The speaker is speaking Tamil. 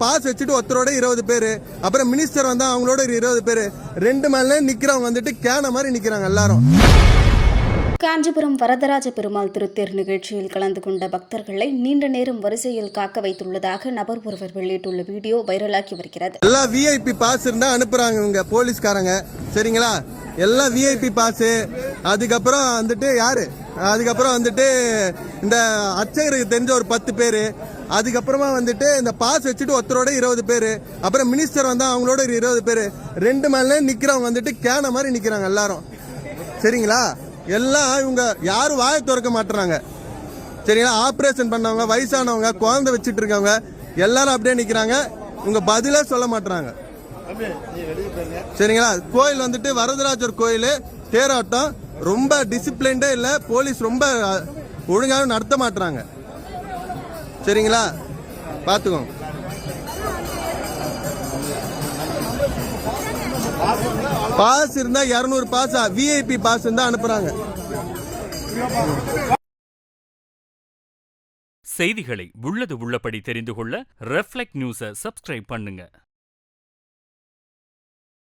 பாஸ் வச்சுட்டு ஒருத்தரோட 20 பேரு, அப்புறம் மினிஸ்டர் வந்தா அவங்களோட 20 பேரு, 2 மேல நிக்கிறவங்க வந்துட்டு கேன மாதிரி நிக்கிறாங்க எல்லாரும். காஞ்சிபுரம் வரதராஜ பெருமாள் திருத்தேர் நிகழ்ச்சியில் கலந்து கொண்ட பக்தர்களை நீண்ட நேரம் வரிசையில் காக்க வைத்துள்ளதாக நபர் ஒருவர் வெளியிட்டுள்ள வீடியோ வைரலாகி வருகிறது. எல்லாம் விஐபி பாஸ் இருந்தா அனுப்புறாங்க இவங்க போலீஸ்காரங்க, சரிங்களா? எல்லாம் விஐபி பாஸ். அதுக்கப்புறம் வந்துட்டு யாரு, அதுக்கப்புறம் வந்துட்டு இந்த அர்ச்சகருக்கு தெரிஞ்ச ஒரு 10 பேரு, அதுக்கப்புறமா வந்துட்டு இந்த பாஸ் வச்சுட்டு ஒருத்தரோட 20 பேரு, அப்புறம் மினிஸ்டர் வந்தா அவங்களோட 20 பேரு, 2 மேல நிக்கிறவங்க வந்துட்டு கேன மாதிரி நிக்கிறாங்க எல்லாரும், சரிங்களா? எல்லாம் இவங்க யாரும் வாயை திறக்க மாட்டுறாங்க, சரிங்களா? ஆப்ரேஷன் பண்ணவங்க, வயசானவங்க, குழந்தை வச்சுட்டு இருக்கவங்க எல்லாரும் அப்படியே நிக்கிறாங்க. இவங்க பதிலே சொல்ல மாட்டாங்க, சரிங்களா? கோயில் வந்துட்டு வரதராஜர் கோயில் தேரோட்டம் ரொம்ப டிசிப்ளின்டே இல்ல, போலீஸ் ரொம்ப ஒழுங்காக நடத்த மாட்டாங்க, சரிங்களா? பாத்துக்கோங்க. பாஸ் இருந்தா 200 பாஸ், விஐபி பாஸ் இருந்தா அனுப்புறாங்க. செய்திகளை உள்ளது உள்ளபடி தெரிந்து கொள்ள ரெஃப்ளெக்ட் நியூஸை சப்ஸ்கிரைப் பண்ணுங்க.